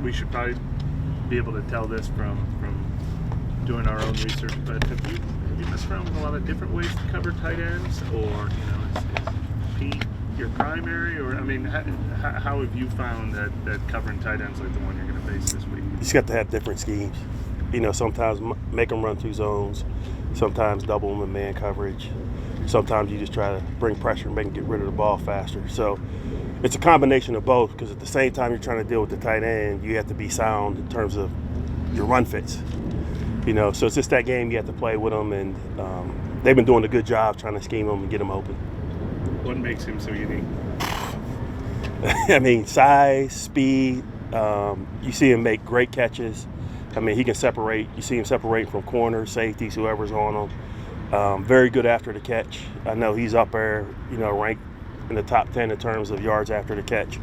we should probably be able to tell this from doing our own research, but have you messed around with a lot of different ways to cover tight ends, or is Pete your primary, or how have you found that covering tight ends like the one you're going to face this week? You just got to have different schemes. Sometimes make them run through zones, sometimes double them in man coverage. Sometimes you just try to bring pressure and make them get rid of the ball faster. So it's a combination of both, because at the same time you're trying to deal with the tight end, you have to be sound in terms of your run fits. So it's just that game you have to play with them, and they've been doing a good job trying to scheme them and get them open. What makes him so unique? Size, speed. You see him make great catches. He can separate. You see him separate from corners, safeties, whoever's on him. Very good after the catch. I know he's up there, ranked in the top 10 in terms of yards after the catch.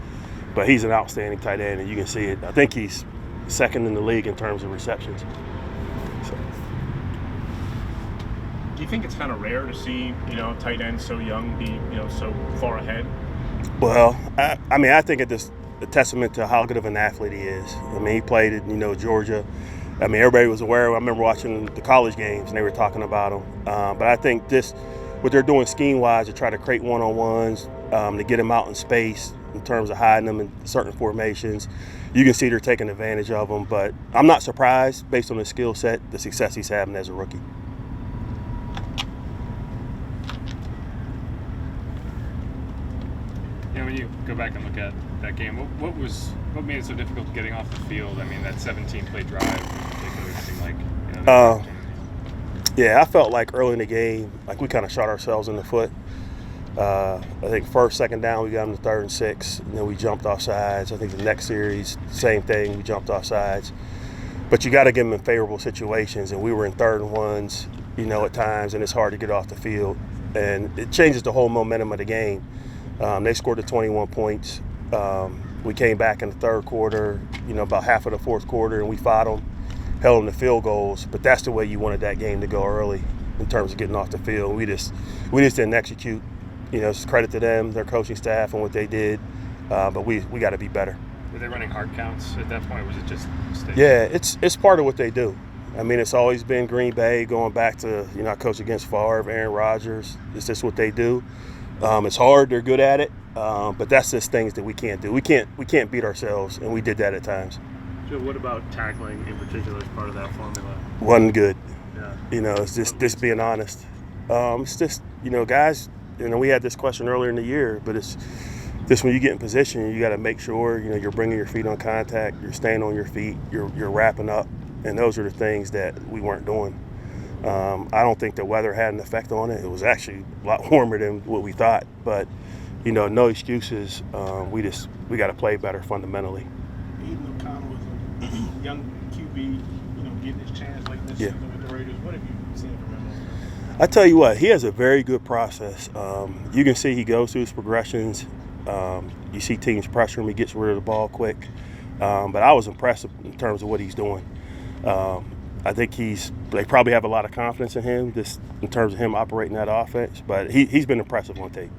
But he's an outstanding tight end, and you can see it. I think he's second in the league in terms of receptions. So. Do you think it's kind of rare to see, tight ends so young be, so far ahead? Well, I think it's a testament to how good of an athlete he is. He played at, Georgia. Everybody was aware. I remember watching the college games, and they were talking about him. But I think what they're doing scheme-wise to try to create one-on-ones, to get him out in space in terms of hiding them in certain formations, you can see they're taking advantage of him. But I'm not surprised, based on his skill set, the success he's having as a rookie. When you go back and look at that game, what made it so difficult getting off the field? That 17-play drive in particular seemed like, Yeah, I felt like early in the game, we kind of shot ourselves in the foot. I think first, second down, we got them to 3rd and 6, and then we jumped off sides. I think the next series, same thing, we jumped off sides. But you got to get them in favorable situations, and we were in 3rd and 1s, at times, and it's hard to get off the field. And it changes the whole momentum of the game. They scored the 21 points. We came back in the 3rd quarter, about half of the 4th quarter, and we fought them, held them to field goals. But that's the way you wanted that game to go early in terms of getting off the field. We just didn't execute. It's credit to them, their coaching staff, and what they did. But we got to be better. Were they running hard counts at that point, or was it just mistakes? Yeah, it's part of what they do. It's always been Green Bay, going back to, I coached against Favre, Aaron Rodgers. It's just what they do. It's hard. They're good at it, but that's just things that we can't do. We can't beat ourselves, and we did that at times. Joe, what about tackling in particular as part of that formula? Wasn't good. Yeah. It's just being honest. It's just, guys. We had this question earlier in the year, but it's just when you get in position, you got to make sure you're bringing your feet on contact, you're staying on your feet, you're wrapping up, and those are the things that we weren't doing. I don't think the weather had an effect on it. It was actually a lot warmer than what we thought. But, no excuses. We got to play better fundamentally. Aiden O'Connell is a young QB, getting his chance like this season with the Raiders. What have you seen from him? I tell you what, he has a very good process. You can see he goes through his progressions. You see teams pressure him. He gets rid of the ball quick. But I was impressed in terms of what he's doing. I think they probably have a lot of confidence in him, just in terms of him operating that offense. But he's been impressive on tape.